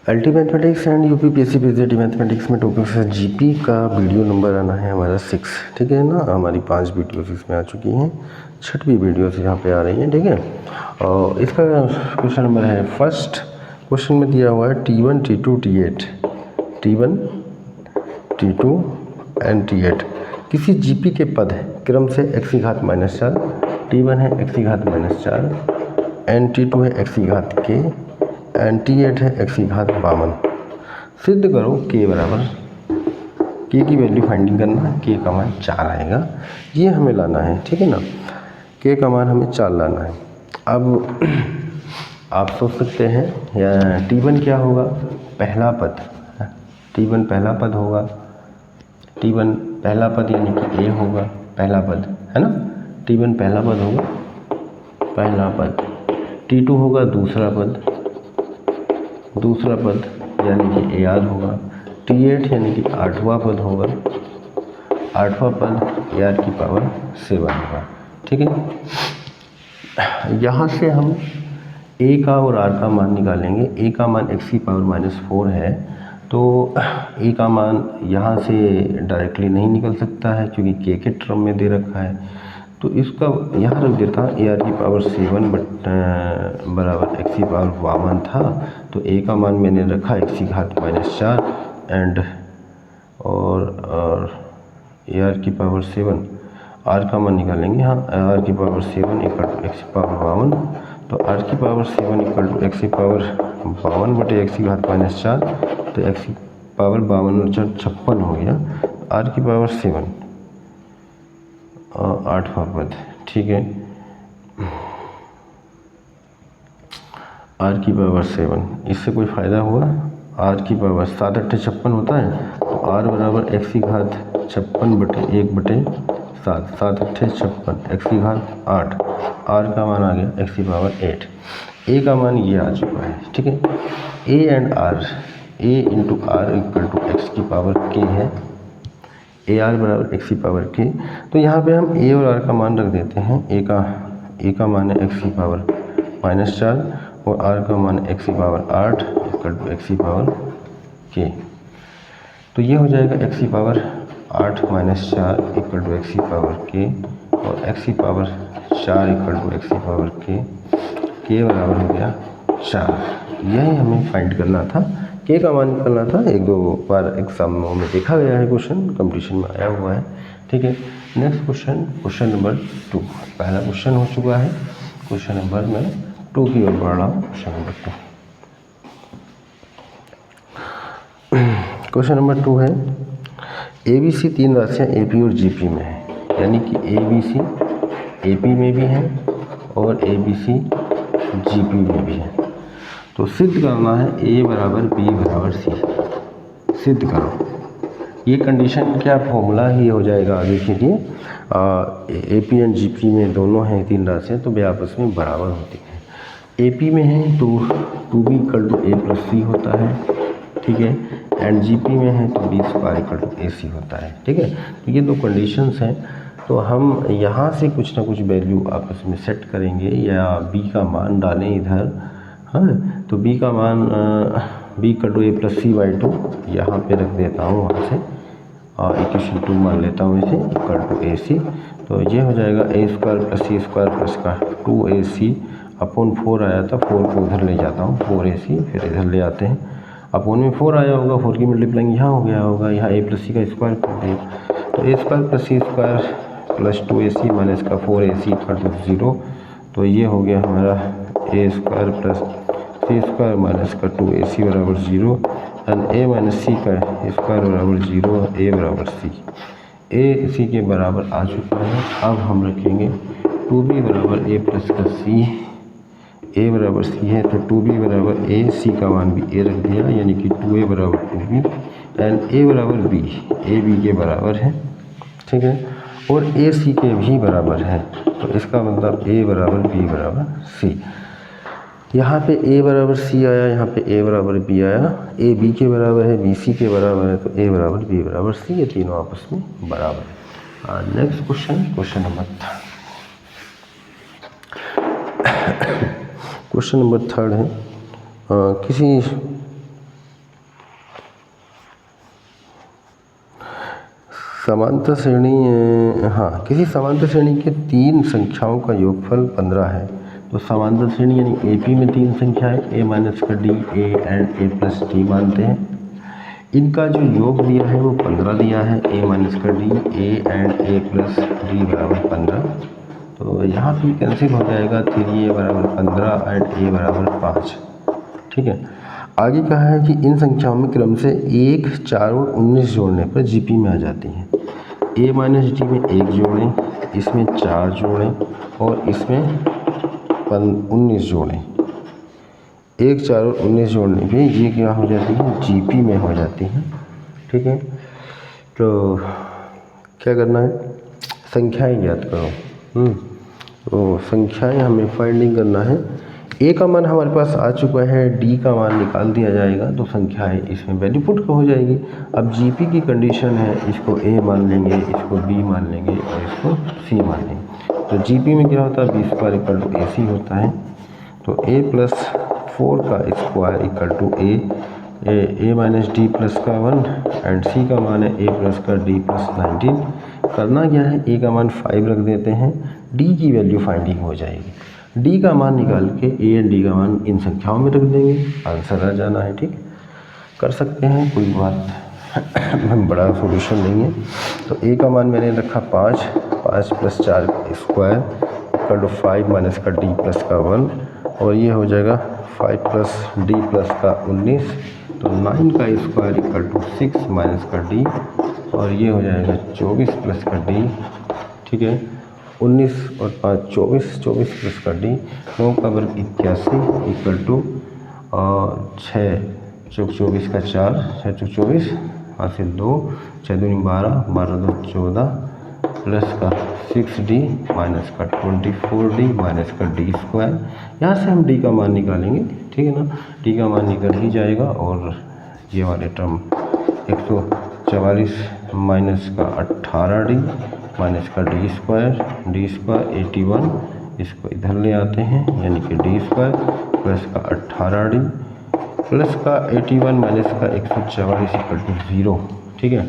LT mathematics and UPPSC PGT mathematics में topic है GP का वीडियो नंबर आना है हमारा 6। ठीक है ना, हमारी 5 वीडियोस इसमें आ चुकी हैं, 6वीं वीडियोस यहाँ पे आ रही हैं। ठीक है, और इसका क्वेश्चन नंबर है फर्स्ट। क्वेश्चन में दिया हुआ है T1 T2 T8, T1 T2 and T8 किसी जीपी के पद क्रम से x⁻⁻4, T1 है x⁻⁻4 एंड T2 है x⁻k एंड T8 है x⁻52। सिद्ध करो k बराबर, k की वैल्यू फाइंडिंग करना है, k का मान 4 आएगा, ये हमें लाना है। ठीक है ना, k का मान हमें 4 लाना है। अब आप सोच सकते हैं या T1 क्या होगा, पहला पद, T1 पहला पद होगा, T1 पहला पद यानी कि a होगा, पहला पद है ना, T1 पहला पद होगा, पहला पद, T2 होगा दूसरा पद, दूसरा पद यानी कि AR होगा, T8 यानी कि 8वां पद होगा, 8वां पद AR की पावर 7 होगा। ठीक है, यहाँ से हम A का और R का मान निकालेंगे। A का मान x की पावर -4 है, तो A का मान यहाँ से डायरेक्टली नहीं निकल सकता है क्योंकि k के टर्म में दे रखा है, तो इसका यहाँ रख देता AR की पावर 7 बराबर x की पावर 52 था, तो A का मान मैंने रखा x⁻⁻4 एंड और AR की पावर 7, R का मान निकालेंगे। हाँ, R की पावर 7 = x की पावर 52, तो R की पावर 7 = x की पावर 52 बटे x⁻⁻4, तो x की पावर 52 और 4 56 हो गया। R की पावर 7 8वां पद, ठीक है, R की पावर 7, इससे कोई फ़ायदा हुआ? R की पावर 7 8 56 होता है, तो R बराबर x⁻56 बटे 1 बटे 7, 7 8 56, x⁻8, R का मान आ गया x की पावर 8। A का मान ये आ चुका है। ठीक है, A and R, A into R = x की पावर k है, AR बराबर x की पावर k, तो यहाँ पे हम A और R का मान रख देते हैं। A का मान है x की पावर -4 और R का मान x की पावर 8 = x की पावर k, तो ये हो जाएगा x की पावर 8 - 4 = x की पावर k और x की पावर 4 = x की पावर k बराबर हो गया 4। यही हमें फाइंड करना था, k का मान निकालना था। 1-2 बार एग्जामों में देखा गया है, क्वेश्चन कंपटीशन में आया हुआ है। ठीक है, नेक्स्ट क्वेश्चन नंबर 2, पहला क्वेश्चन हो चुका है, क्वेश्चन नंबर मैं 2 की ओर बढ़ रहा हूँ। क्वेश्चन नंबर 2, क्वेश्चन नंबर 2 है ABC 3 राशियाँ AP और GP में है, यानी कि ABC AP में भी है और ABC GP में भी है, तो सिद्ध करना है A बराबर B बराबर C। सिद्ध करो, ये कंडीशन क्या फॉर्मूला ही हो जाएगा आगे के लिए। AP एंड GP में दोनों हैं 3 राशियाँ, तो वे आपस में बराबर होती हैं। AP में है तो 2B = A + C होता है, ठीक है, एंड GP में है तो B² = AC होता है। ठीक है, तो ये 2 कंडीशंस हैं, तो हम यहाँ से कुछ ना कुछ वैल्यू आपस में सेट करेंगे या B का मान डालें इधर। हाँ, तो B का मान B = A + C/2 यहाँ पे रख देता हूँ, वहाँ से इक्वेशन 2 मान लेता हूँ इसे = AC, तो ये हो जाएगा A² + C² + 2AC/4 आया था, 4 को उधर ले जाता हूँ, 4AC फिर इधर ले आते हैं, अपॉन में 4 आया होगा, 4 की मल्टीप्लाइंग यहाँ हो गया होगा, यहाँ A + C का स्क्वायर कर दिया, तो A² + C² + 2AC - इसका 4AC = 0, तो ये हो गया हमारा A² + C² - इसका 2AC बराबर 0 एंड A - C का स्क्वायर बराबर 0, A बराबर C, A C के बराबर आ चुका है। अब हम रखेंगे 2B बराबर A + का C, A बराबर C है तो 2B बराबर A, C का मान भी A रख दिया, यानी कि 2A बराबर 2B एंड A बराबर B, A B के बराबर है। ठीक है, और A C के भी बराबर है, तो इसका मतलब A बराबर B बराबर C। यहाँ पे A बराबर C आया, यहाँ पे A बराबर B आया, A B के बराबर है, B C के बराबर है, तो A बराबर B बराबर C, ये तीनों आपस में बराबर है। Next question number 3, question number 3 है किसी समांतर श्रेणी, हाँ, किसी समांतर श्रेणी के 3 संख्याओं का योगफल 15 है। तो समांतर श्रेणी यानी AP में 3 संख्याएं A माइनस का D, A and A plus D मानते हैं। इनका जो योग दिया है वो 15 दिया है, A माइनस का D, A and A plus D बराबर 15। तो यहाँ भी कैंसिल हो जाएगा, 3A बराबर 15 एंड A बराबर 5। ठीक है, आगे कहा है कि इन संख्याओं में क्रम से 1, 4 और 19 जोड़ने पर GP में आ जाती हैं। A माइनस D में 1 जोड़ें, इसमें 4 जोड़ें और इसमें 19 जोड़ें। 1, 4 और 19 जोड़ने पे ये क्या हो जाती है, GP में हो जाती है। ठीक है, तो क्या करना है, संख्याएं ज्ञात करो। तो संख्याएं हमें फाइंडिंग करना है। A का मान हमारे पास आ चुका है, D का मान निकाल दिया जाएगा, तो संख्याएं इसमें वैल्यू पुट हो जाएगी। अब GP की कंडीशन है, इसको A मान लेंगे, इसको B मान लेंगे और इसको C मान लेंगे। तो GP में क्या होता है, B square equal to AC होता है। तो A प्लस 4 का square equal to A minus D plus का 1 एंड C का मान है A प्लस का D प्लस 19। करना क्या है, A का मान 5 रख देते हैं, D की वैल्यू फाइंडिंग हो जाएगी। D का मान निकाल के A एंड D का मान इन संख्याओं में रख देंगे, आंसर आ जाना है। ठीक, कर सकते हैं, कोई बात बड़ा सॉल्यूशन नहीं है। तो A का मान मैंने रखा 5 प्लस 4 का स्क्वायर इक्वल टू 5 माइनस का D प्लस का 1 और ये हो जाएगा 5 प्लस D प्लस का 19। तो 9 का स्क्वायर इक्वल टू 6 माइनस का D और ये हो जाएगा 24 प्लस का D। ठीक है, 19 और 5 24 प्लस का D, 9 का वर्ग 81 इक्वल टू 6 चौक 24 का 4, 6 चौक 24 हासिल 2, 6 दूनी 12, 12 2 14 प्लस का 6D माइनस का 24D माइनस का D स्क्वायर। यहाँ से हम D का मान निकालेंगे। ठीक है ना, D का मान निकल ही जाएगा और ये वाले टर्म 144 माइनस का 18D माइनस का D स्क्वायर 81, इसको इधर ले आते हैं यानी कि D स्क्वायर प्लस का 18D प्लस का 81 माइनस का 144 इक्वल टू 0। ठीक है,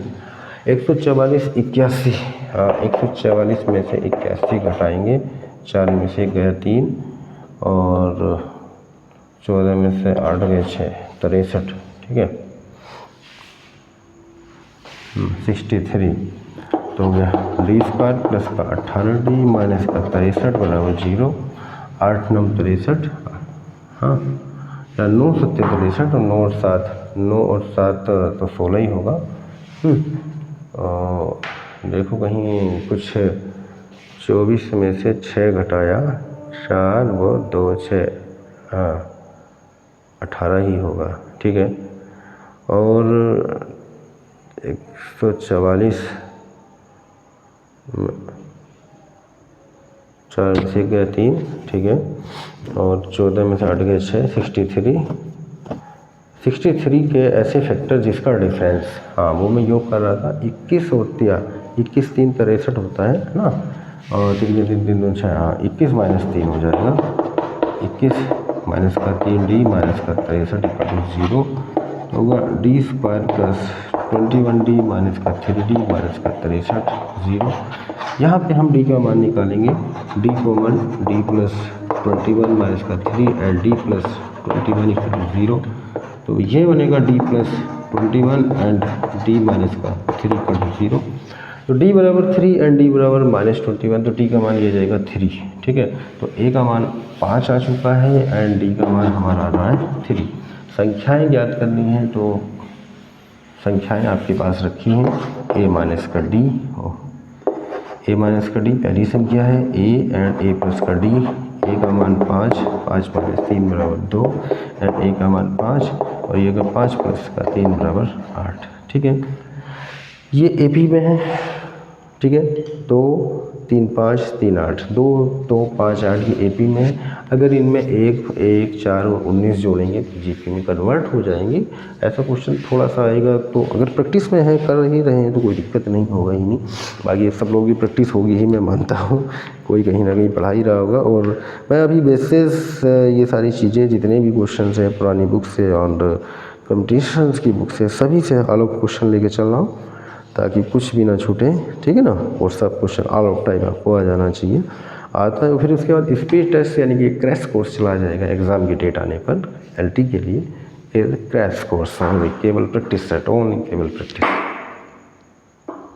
144 81, हाँ 144 में से 81 घटाएंगे, 4 में से गया 3 और 14 में से 8 गए 6, 63। ठीक है, 63 तो हो गया D स्क्वायर प्लस का 18D माइनस का 63 बराबर 0। 8 9 63, हाँ या 9 7 63 और 9 और 7 तो 16 ही होगा। देखो कहीं कुछ 24 में से 6 घटाया 4 वो 2 6, हाँ 18 ही होगा। ठीक है, और 144 4 से गया 3। ठीक है, और 14 में से 8 गए 6, 63 के ऐसे फैक्टर जिसका डिफरेंस, हाँ वो मैं योग कर रहा था, 21 होती है, 21 3 63 होता है ना, और 3 3 3 2 6, हाँ 21 माइनस 3 हो जाएगा, 21 माइनस का 3D माइनस का 63 इक्वल टू 0 होगा। D square plus 21D minus का 3D माइनस का 63 0। यहाँ पे हम D का मान निकालेंगे, D common D plus 21 minus का 3 and D plus 21 equal to 0। तो ये बनेगा D plus 21 and D minus का 3 इक्वल टू 0। तो D बराबर 3 एंड D बराबर माइनस 21, तो D का मान ये जाएगा 3। ठीक है, तो A का मान 5 आ चुका है एंड D का मान हमारा आ रहा है 3। संख्याएं ज्ञात करनी है, तो संख्याएं आपके पास रखी हैं A माइनस का D, A माइनस का D पहली संख्या है A एंड A प्लस का D। A का मान 5 माइनस 3 बराबर 2 एंड A का मान 5 और ये का 5 प्लस का 3 बराबर 8। ठीक है, ये AP में है। ठीक है, 2 3 5 3 8, 2 2 5 8 ये AP में है। अगर इनमें 1 1 4 और 19 जोड़ेंगे तो GP में कन्वर्ट हो जाएंगे। ऐसा क्वेश्चन थोड़ा सा आएगा, तो अगर प्रैक्टिस में है, कर ही रहे हैं तो कोई दिक्कत नहीं होगा ही नहीं। बाकी सब लोगों की प्रैक्टिस होगी ही, मैं मानता हूँ, कोई कहीं ना कहीं पढ़ा ही रहा होगा। और मैं अभी बेसिस ये सारी चीज़ें जितने भी क्वेश्चन हैं पुरानी बुक से और कॉम्पिटिशन्स की बुक से, सभी से अलग क्वेश्चन लेके चल रहा हूँ। ताकि कुछ भी ना छूटे, ठीक है ना। और सब क्वेश्चन ऑल ऑफ टाइप आपको आ जाना चाहिए। आता है फिर उसके बाद स्पीड टेस्ट यानी कि क्रैश कोर्स चला जाएगा एग्ज़ाम की डेट आने पर एलटी के लिए। फिर क्रैश कोर्स ओनली केवल प्रैक्टिस सेट, ओनली केवल प्रैक्टिस।